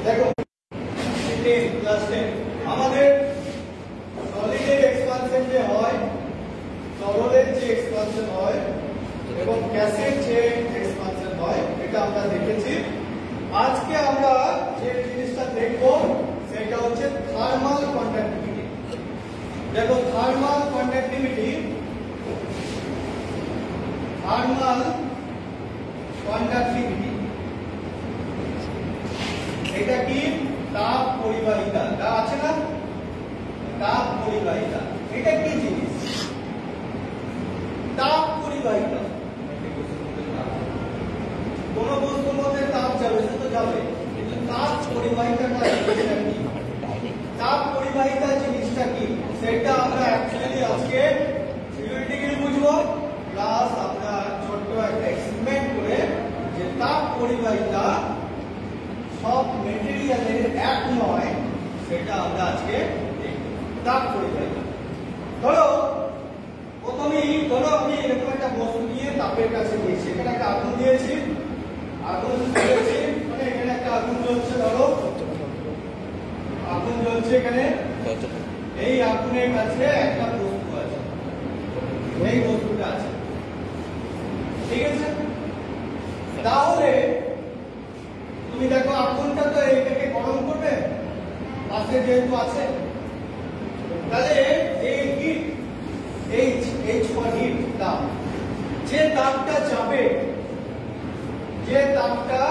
দেখো 10 প্লাস 10 আমাদের সলিডের এক্সপানশন যে হয়, তরলের যে এক্সপানশন হয় এবং গ্যাসের যে এক্সপানশন হয়, এটা আমরা দেখেছি। আজকে আমরা যে জিনিসটা দেখব সেটা হচ্ছে থার্মাল কন্ডাক্টিভিটি। দেখো থার্মাল কন্ডাক্টিভিটি এটা কি? তাপ পরিবাহিতা। তা আছে না, তাপ পরিবাহিতা। এটা কি জিনিস? তাপ পরিবাহিতা। কোন বস্তুর মধ্যে তাপ যাবে, সে তো যাবে, কিন্তু তাপ পরিবাহিতাটা জিনিসটা কি? তাপ পরিবাহিতা জিনিসটা কি সেটা আমরা অ্যাকচুয়ালি আজকে থিওরিটিক্যালি বুঝবো, প্লাস আমরা ছোট্ট একটা এক্সপেরিমেন্ট করে যে তাপ পরিবাহিতা সব মেটেরিয়ালের এক নয় সেটা আমরা আজকে দেখব। তাপ পরিবাহিতা ধরো প্রথমেই আমি এরকম একটা বস্তু নিয়ে তাপের কাছে দিয়েছি, এখানে একটা আগুন দিয়েছি, মানে এখানে একটা আগুন জ্বলছে, ধরো আগুন জ্বলছে এখানে, এই আগুনের কাছে একটা বস্তু আছে, এই বস্তুটা আছে, ঠিক আছে? তাহলে তুমি দেখো আগুনটা তো এইটাকে গরম করবে, পাশে যেহেতু আছে, তাহলে এই হিট H for heat তাপ, যে তাপটা যাবে, যে তাপটা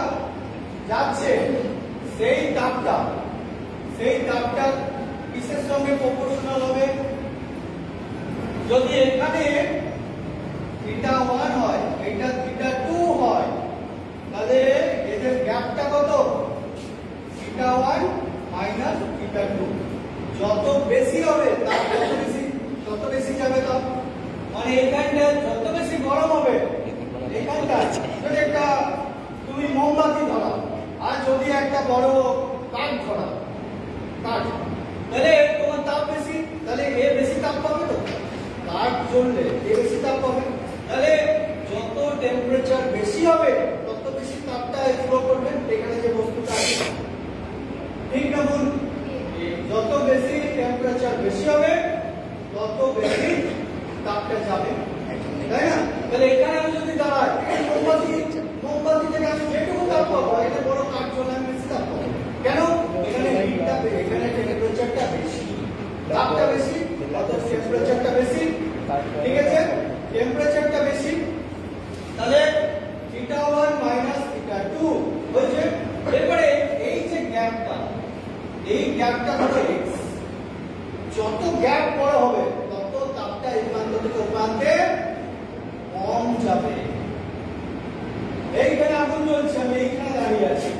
যাচ্ছে, সেই তাপটা কিসের সঙ্গে প্রপোর্শনাল হবে? যদি এখানে θ1 হয়, এটা θ2 হয়, তাহলে এদের গ্যাপটা কত? θ1 মাইনাস θ2। যত বেশি হবে তাপ তত বেশি যাবে তাপ, মানে এখানটা যত বেশি গরম হবে, এখানটা যদি একটা তুমি মোমবাতি ধরাও আর যদি একটা বড় কাঠ ধরাও, তাহলে তোমার তাপ বেশি, তাহলে এ বেশি তাপ পাবে, তো কাঠ জ্বললে এ বেশি তাপ পাবে। তাহলে যত টেম্পারেচার বেশি হবে তত বেশি তাপটা ফ্লো করবে এখানে যে বস্তুটা আছে, ঠিক না বল? যত বেশি টেম্পারেচার বেশি হবে তত বেশি তাপটা যাবে, তাই না? তাহলে এখানে আমি যদি দাঁড়াই, মোমবাতি থেকে আমি যেটুকু তাপ পাবো, এটা বড় কাঠ জ্বলে আমি বেশি তাপ পাবো। কেন? এখানে টেম্পারেচারটা বেশি, তাপটা বেশি, অর্থাৎ টেম্পারেচারটা বেশি, ঠিক আছে? টেম্পারেচারটা বেশি, তাহলে θ1 মাইনাস θ2 হচ্ছে। এরপরে এই যে গ্যাপটা, এই গ্যাপটা হলো x, যত গ্যাপ বড় হবে তত তাপটা এই প্রান্ত থেকে ওই প্রান্তে কম যাবে। এইখানে আগুন জ্বলছে, আমি এইখানে দাঁড়িয়ে আছি,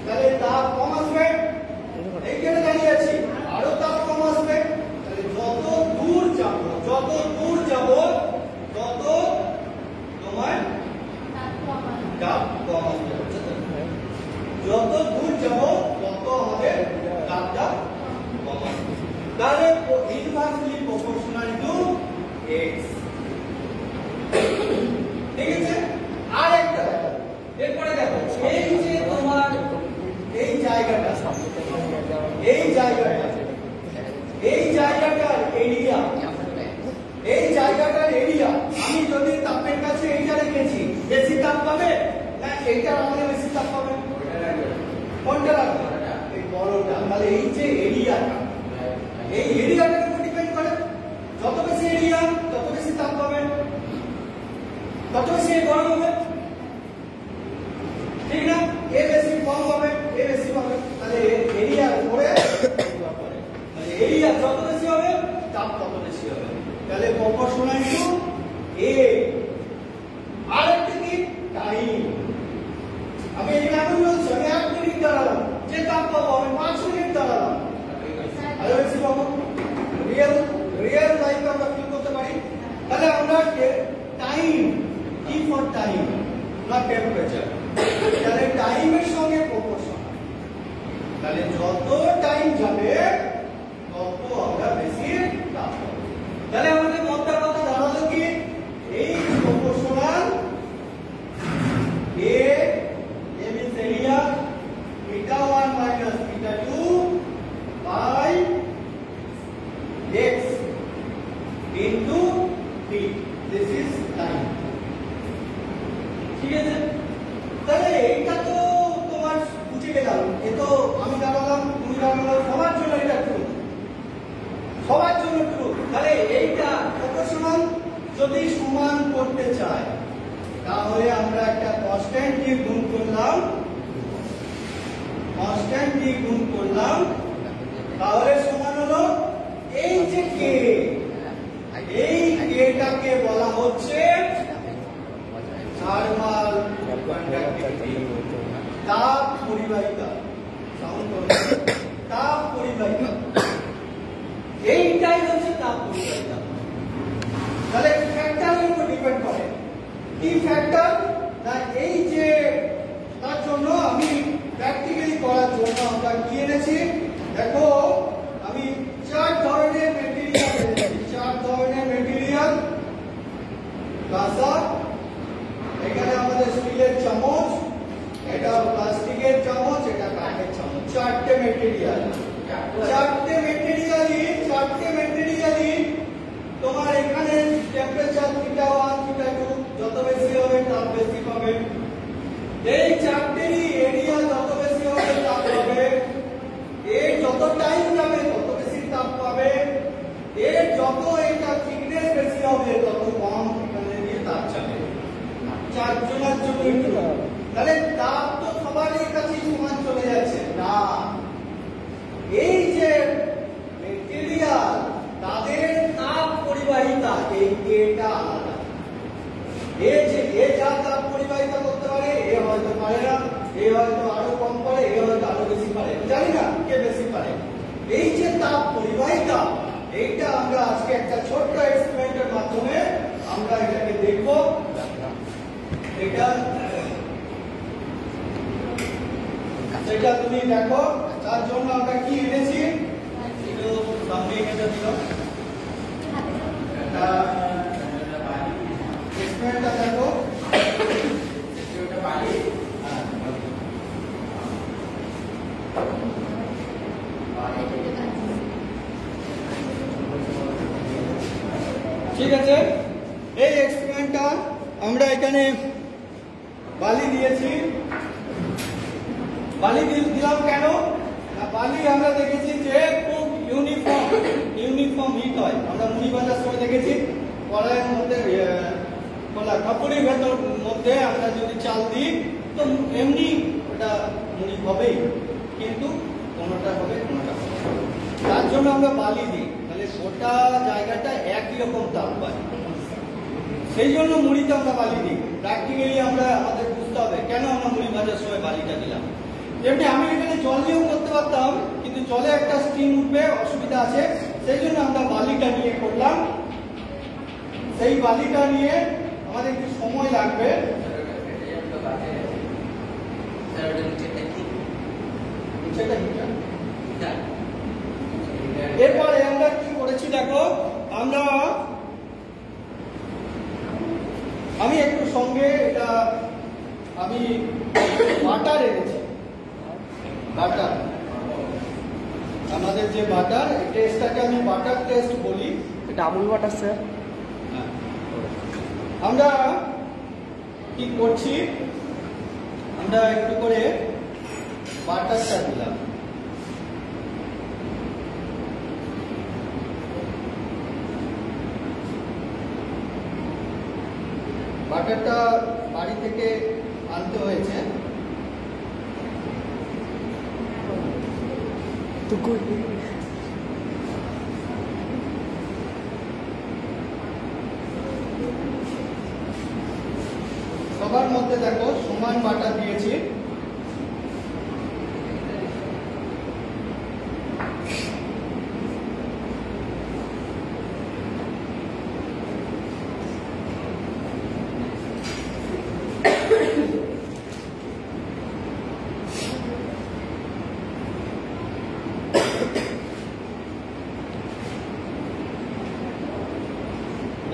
তাহলে তাপ কম আসবে। এইখানে দাঁড়িয়ে আছি, আরো তাপ কম আসবে। তাহলে যত দূর যাব তত তোমার তাপ কম আসবে। যত দূর যাব তত আমাদের তাপটা কম আসবে। তাহলে ইনভার্সলি প্রপোর্শনাল টু x, ঠিক আছে? আর একটা দেখো, এরপরে দেখো এই যে তোমার এই জায়গাটার এরিয়া, আমি যদি তাপের কাছে এইটা রেখেছি, বেশি তাপ পাবে না এইটা আমাদের বেশি তাপ পাবে? কোনটা রাখবে? এই বড়টা। তাহলে এই যে এরিয়াটা, এই এরিয়াটার উপর ডিপেন্ড করে, যত বেশি এরিয়া তত বেশি তাপ পাবে, তত বেশি গরম হবে, ঠিক না? এ বেশি কম হবে, এ বেশি হবে, তাহলে এরিয়ার উপরে, তাহলে এরিয়া যত বেশি হবে তাপ তত বেশি হবে। তাহলে প্রপোর্শনাল টু a। আর একটা কি? টাইম। আমি এখানে আগুন জ্বলছে, আমি 1 মিনিট দাঁড়ালাম, যে তাপ পাবো আমি 5 মিনিট দাঁড়ালাম, আরো বেশি পাবো। রিয়েল লাইফে আমরা ফিল করতে পারি। তাহলে আমরা টাইম, কি ফর টাইম, না টেম্পারেচার, তাহলে টাইমের সঙ্গে প্রপোর্শন। তাহলে যত টাইম যাবে তত আমরা বেশি তাপ পাবো। তাহলে আমাদের মোদ্দা কথা দাঁড়ালো কি? এই proportional a means area, θ1 minus এইটা কত সমান? যদি সমান করতে চাই তাহলে আমরা একটা কনস্ট্যান্ট দিয়ে গুণ করলাম, কনস্ট্যান্ট দিয়ে গুণ করলাম, তাহলে সমান হলো এই যে কে, এই কেটাকে বলা হচ্ছে থার্মাল কন্ডাক্টিভিটি, তাপ পরিবাহিতা। সাউন্ড তাপ পরিবাহিতা, এইটাই হচ্ছে তাপ পরিবাহিতা। তাহলে ফ্যাক্টরের উপর ডিপেন্ড করে। কি ফ্যাক্টর? না এই যে তার জন্য আমি প্র্যাকটিক্যালি করার জন্য আমরা কি এনেছি দেখো, আমি 4 ধরনের ম্যাটেরিয়াল এনেছি। 4 ধরনের ম্যাটেরিয়াল, কাঁসা, এখানে আমাদের স্টিলের চামচ, এটা প্লাস্টিকের চামচ, এটা কাঠের চামচ। 4টে ম্যাটেরিয়াল, 4টে ম্যাটেরিয়ালই তোমার এখানে টেম্পারেচার θ1 θ2 যত বেশি হবে তাপ বেশি পাবে। এই 4টেরই এরিয়া যত বেশি হবে তাপ পাবে। এই যত টাইম যাবে তত বেশি তাপ পাবে। এর যত এটা থিকনেস বেশি হবে তত কম এখানে দিয়ে তাপ যাবে। 4 জনের জন্য তাহলে তাপ তো সবারই কাছে সমান চলে যাচ্ছে না। এই যে ম্যাটেরিয়াল তাদের তাপ পরিবাহিতা এই এটা আলাদা। এই যে এ যা তাপ পরিবাহিতা করতে পারে এ হয়তো পারে না, এ হয়তো আরো কম পারে, এ হয়তো আরো বেশি পারে, জানি না কে বেশি পারে। এই যে তাপ পরিবাহিতা, এইটা আমরা আজকে একটা ছোট্ট এক্সপেরিমেন্টের মাধ্যমে আমরা এটাকে দেখব। এটা সেটা তুমি দেখো। তার জন্য আমরা কি এনেছি একটু সামনে এটা দিল, এটা এক্সপেরিমেন্টটা দেখো। এটা পানি, ঠিক আছে। এই এক্সপেরিমেন্টটা আমরা এখানে বালি দিয়েছি। বালি দিলাম কেন? বালি আমরা দেখেছি যে খুব ইউনিফর্ম হিট হয়। আমরা মুড়ি ভাজার সময় দেখেছি কড়াইয়ের মধ্যে কাপড়ের ভেতর মধ্যে আমরা যদি চাল দিই তো এমনি ওটা মুড়ি হবেই, কিন্তু কোনোটা হবে কোনোটা হবে। তার জন্য আমরা বালি দিই, তাহলে গোটা জায়গাটা একই রকম তাপ পায়। সেই জন্য মুড়িতে আমরা বালি দিই। প্র্যাকটিক্যালি আমরা আমাদের বুঝতে হবে কেন আমরা মুড়ি ভাজার সময় বালিটা দিলাম। যেমনি আমি এখানে জল দিয়েও করতে পারতাম, কিন্তু জলে একটা স্টিম উঠবে, অসুবিধা আছে, সেই জন্য আমরা বালিটা নিয়ে করলাম। সেই বালিটা নিয়ে আমাদের একটু সময় লাগবে। এরপরে আমরা কি করেছি দেখো, আমি একটু সঙ্গে এটা আমি বাটার এনেছি। বাটার, আমাদের যে বাটার টেস্টটাকে আমি বাটার টেস্ট বলি। এটা আমুল বাটার স্যার। আমরা কি করছি, আমরা একটু করে বাটারটা দিলাম। বাটারটা বাড়ি থেকে আনতে হয়েছে। সবার মধ্যে দেখো সমান বাটার দিয়েছি।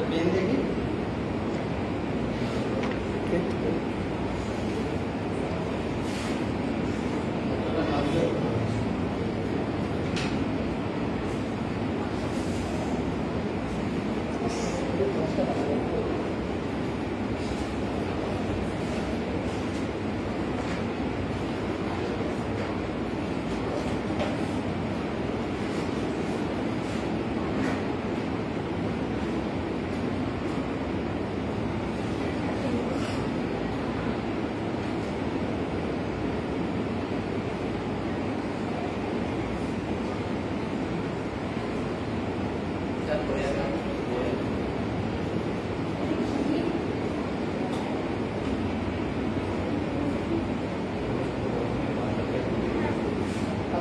পেন দেখি,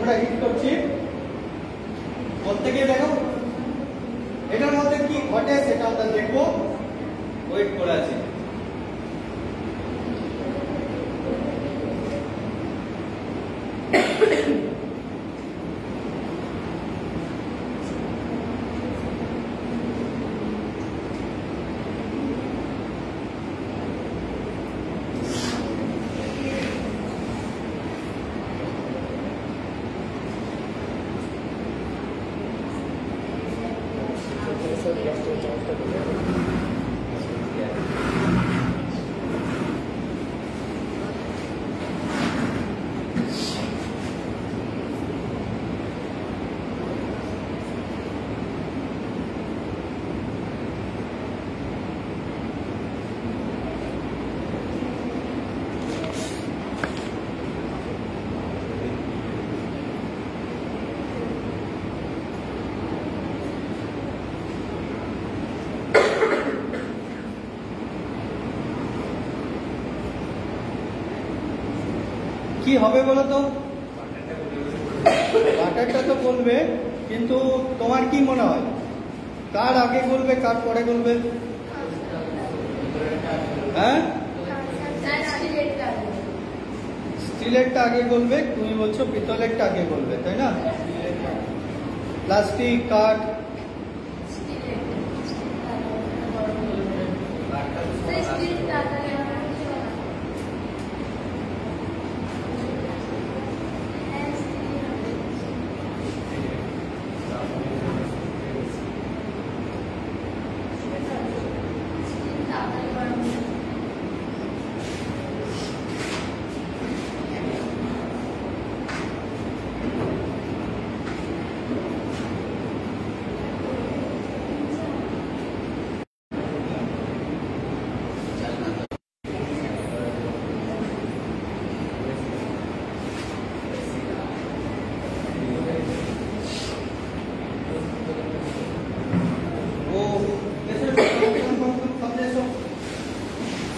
আমরা হিট করছি, প্রত্যেকে দেখো এটার মধ্যে কি ঘটে সেটা আমরা দেখবো, ওয়েট করে আছি। কি হবে বলো তো? বাটারটা তো বলবে, কিন্তু তোমার কি মনে হয় কার আগে বলবে কার পরে বলবে? হ্যাঁ, স্টিলেরটা আগে বলবে, তুমি বলছো পিতলেরটা আগে বলবে, তাই না? প্লাস্টিক, কাঠ,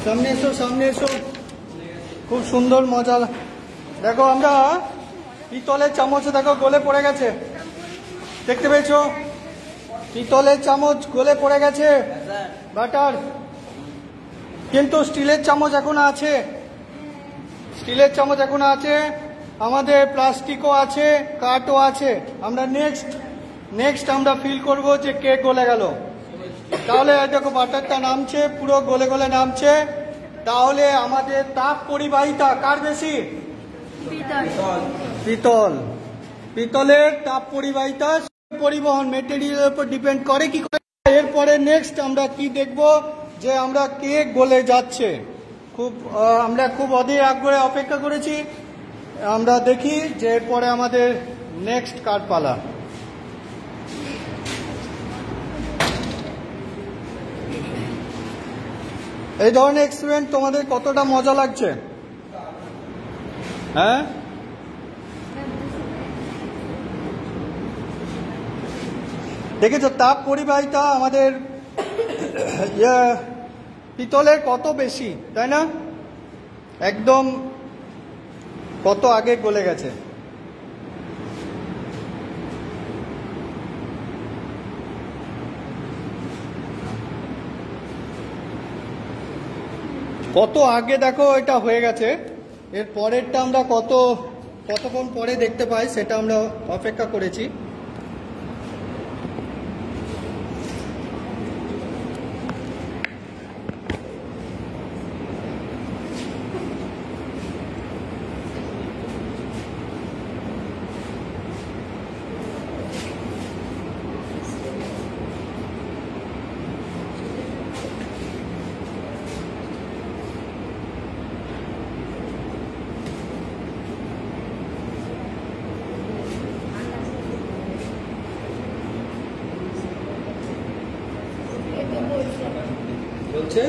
সামনে এসো, সামনে এসো। খুব সুন্দর মজা। দেখো আমরা পিতলের চামচে দেখো গলে পড়ে গেছে, দেখতে পেয়েছো? পিতলের চামচ গলে পড়ে গেছে বাটার, কিন্তু স্টিলের চামচ এখনো আছে। স্টিলের চামচ এখনো আছে, আমাদের প্লাস্টিকও আছে, কাঠও আছে। আমরা নেক্সট আমরা ফিল করব যে কে গলে গেল। তাহলে দেখো বাটারটা নামছে, পুরো গলে গলে নামছে। তাহলে আমাদের তাপ পরিবাহিতা কার বেশি? পিতল। পিতলের তাপ পরিবাহিতা পরিবহন মেটেরিয়ালের উপর ডিপেন্ড করে। কি করে? এরপরে নেক্সট আমরা কি দেখব, যে আমরা কে গলে যাচ্ছে। আমরা খুব অধীর আগ্রহে অপেক্ষা করেছি। আমরা দেখি যে এরপরে আমাদের নেক্সট কার পালা। এই ধরনের এক্সপেরিমেন্ট তোমাদের কতটা মজা লাগছে? হ্যাঁ, দেখেছো তাপ পরিবাহিতা আমাদের পিতলের কত বেশি, তাই না? একদম কত আগে গলে গেছে। কত আগে দেখো এটা হয়ে গেছে। এর পরেরটা আমরা কতক্ষণ পরে দেখতে পাই সেটা আমরা অপেক্ষা করেছি। বলছে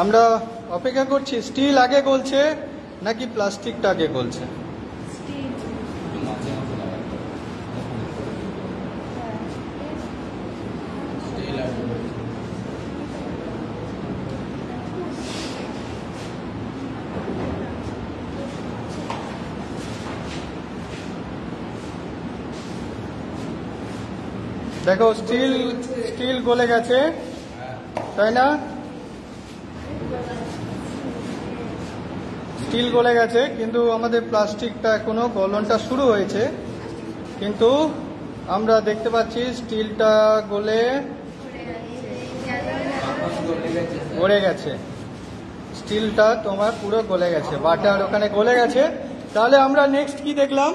আমরা অপেক্ষা করছি। স্টিল আগে গলছে, নাকি প্লাস্টিকটাকে গলছে? দেখো স্টিল গলে গেছে, তাই না? স্টিল গলে গেছে, কিন্তু আমাদের প্লাস্টিকটা এখনো গলনটা শুরু হয়েছে, কিন্তু আমরা দেখতে পাচ্ছি স্টিলটা গলে গলে গেছে। স্টিলটা তোমার পুরো গলে গেছে, বাটার ওখানে গলে গেছে। তাহলে আমরা নেক্সট কি দেখলাম?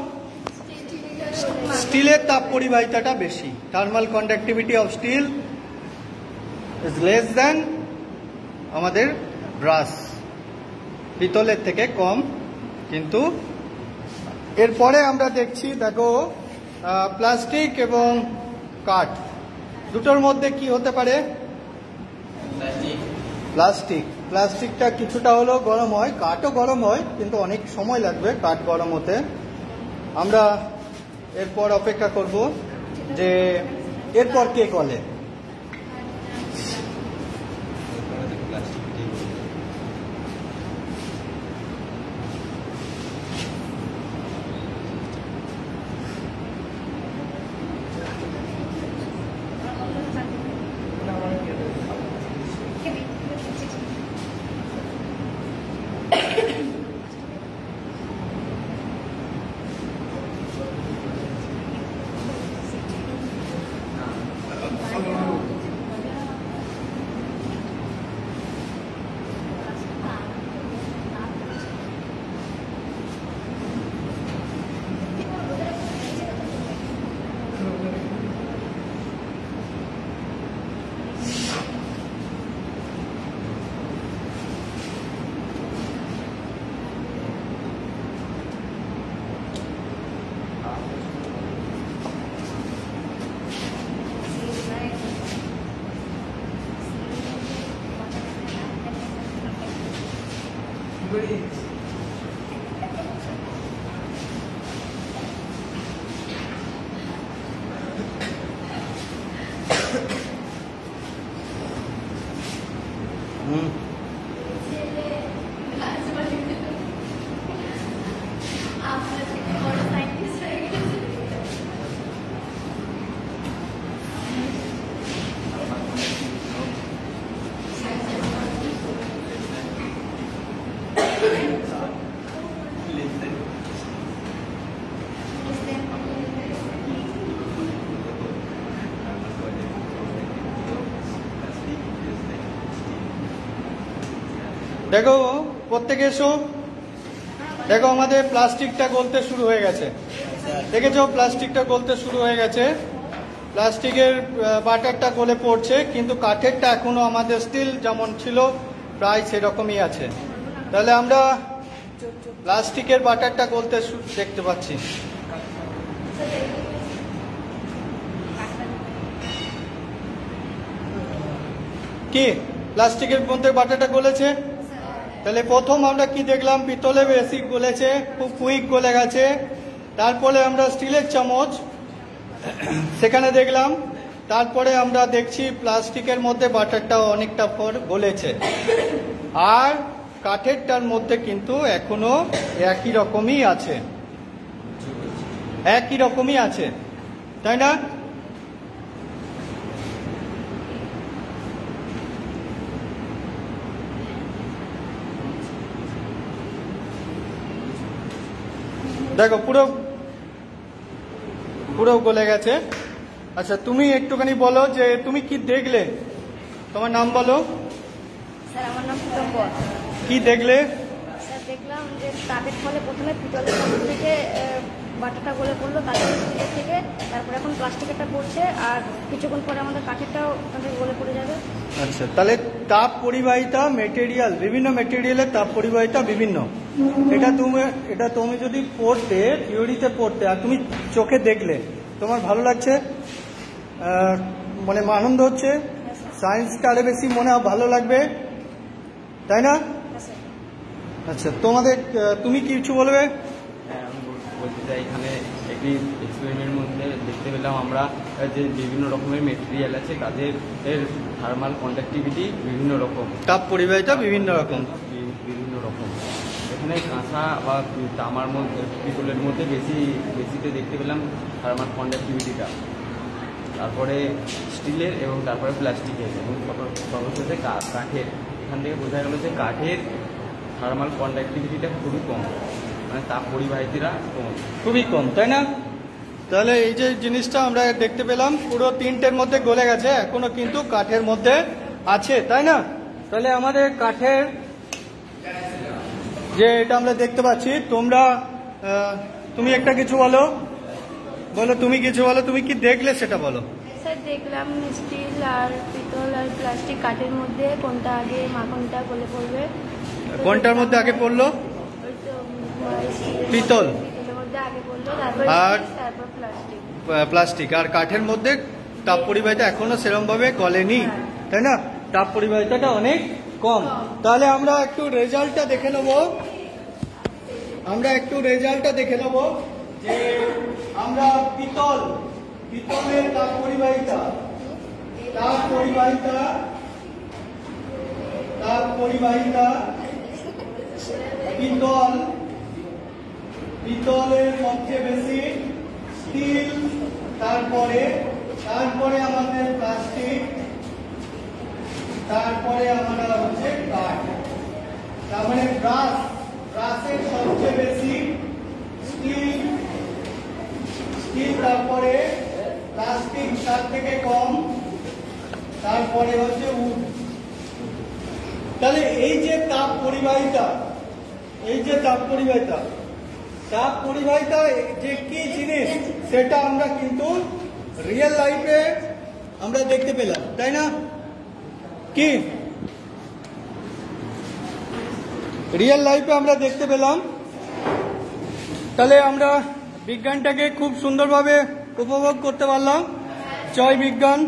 স্টিলের তাপ পরিবাহিতাটা বেশি। Thermal conductivity of steel is less than আমাদের ব্রাশ, পিতলের থেকে কম। কিন্তু এরপরে আমরা দেখছি, দেখো প্লাস্টিক এবং কাঠ দুটোর মধ্যে কি হতে পারে? প্লাস্টিকটা কিছুটা হলেও গরম হয়, কাঠও গরম হয়, কিন্তু অনেক সময় লাগবে কাঠ গরম হতে। আমরা এরপর অপেক্ষা করব যে এরপর কে গলে। দেখো প্রত্যেকে এসো, দেখো আমাদের প্লাস্টিকটা গলতে শুরু হয়ে গেছে। দেখেছো প্লাস্টিকটা গলতে শুরু হয়ে গেছে, প্লাস্টিকের বাটারটা গলে পড়ছে, কিন্তু কাঠেরটা এখনো আমাদের স্টিল যেমন ছিল প্রায় সেরকমই আছে। তাহলে আমরা প্লাস্টিকের বাটারটা গলতে দেখতে পাচ্ছি। কি প্লাস্টিকের মধ্যে বাটারটা গলেছে? তাহলে প্রথম আমরা কি দেখলাম? পিতলে বেশি গলেছে, খুব কুইক গলে গেছে। তারপরে আমরা স্টিলের চামচ সেখানে দেখলাম। তারপরে আমরা দেখছি প্লাস্টিকের মধ্যে বাটারটা অনেকটা পর গলেছে, আর কাঠেরটার মধ্যে কিন্তু এখনো একই রকমই আছে, একই রকমই আছে, তাই না? দেখো পুরো পুরো গলে গেছে। আচ্ছা তুমি একটুখানি বলো যে তুমি কি দেখলে, তোমার নাম বলো। স্যার আমার নাম প্রীতম্বর। কি দেখলে? স্যার দেখলাম যে তাপের ফলে প্রথমে পিতলের চামচ থেকে বাটারটা গলে পড়লো, তারপরে স্টিলের থেকে, তারপরে এখন প্লাস্টিকেরটা পড়ছে, আর কিছুক্ষণ পরে আমাদের কাঠেরটাও গলে পড়ে যাবে। আচ্ছা, তাহলে তাপ পরিবাহিতা মেটেরিয়াল, বিভিন্ন মেটেরিয়ালের তাপ পরিবাহিতা বিভিন্ন। এটা তুমি যদি পড়তে, থিওরিতে পড়তে, আর তুমি চোখে দেখলে, তোমার ভালো লাগছে, মানে আনন্দ হচ্ছে, সায়েন্সটা আরো বেশি মনে ভালো লাগবে, তাই না? আচ্ছা, তোমাদের তুমি কিছু বলবে? হ্যাঁ, আমি বলতে চাই এখানে একটি এক্সপেরিমেন্টের মধ্যে দেখতে পেলাম আমরা যে বিভিন্ন রকমের মেটেরিয়াল আছে তাদের থার্মাল কন্ডাক্টিভিটি বিভিন্ন রকম, তাপ পরিবাহিতা বিভিন্ন রকম। এখানে কাঁসা বা তামার মধ্যে, পিতলের মধ্যে বেশিতে দেখতে পেলাম থার্মাল কন্ডাক্টিভিটিটা, তারপরে স্টিলের এবং তারপরে প্লাস্টিকের এবং সর্বশেষে কাঠের। এখান থেকে বোঝা গেল যে কাঠের থার্মাল কন্ডাক্টিভিটিটা খুবই কম, মানে তাপ পরিবাহিতারা খুবই কম, তাই না? তাহলে এই যে জিনিসটা আমরা দেখতে পেলাম পুরো 3টের মধ্যে গলে গেছে, এখনো কিন্তু কাঠের মধ্যে আছে, তাই না? তাহলে আমাদের কাঠের যে এটা আমরা দেখতে পাচ্ছি, তুমি একটা কিছু বলো, তুমি কিছু বলো, তুমি কি দেখলে সেটা বলো। স্যার দেখলাম স্টিল আর পিতল আর প্লাস্টিক কাঠের মধ্যে কোনটা আগে মাখনটা গলে পড়বে। কোনটার মধ্যে আগে পড়লো? ওই তো পিতল। পিতলের মধ্যে আগে পড়লো, তারপর প্লাস্টিক। আর কাঠের মধ্যে তাপ পরিবাহিতা এখনো সেরকম ভাবে গলেনি, তাই না? তাপ পরিবাহিতাটা অনেক কম। তাহলে আমরা একটু রেজাল্টটা দেখে নেব, যে আমরা পিতলের তাপ পরিবাহিতা পিতলের সবচেয়ে বেশি, স্টিল, তারপরে আমাদের প্লাস্টিক, তারপরে আমরা হচ্ছে কাঠ। তার মানে ব্রাশের সবচেয়ে বেশি স্টিল, তারপরে প্লাস্টিক তার থেকে কম, তারপরে হচ্ছে উড। তাহলে এই যে তাপ পরিবাহিতা যে কি জিনিস সেটা আমরা কিন্তু রিয়েল লাইফে আমরা দেখতে পেলাম, তাই না? কি রিয়েল লাইফে আমরা দেখতে পেলাম। তাহলে আমরা বিজ্ঞানটাকে খুব সুন্দরভাবে উপভোগ করতে পারলাম। জয় বিজ্ঞান।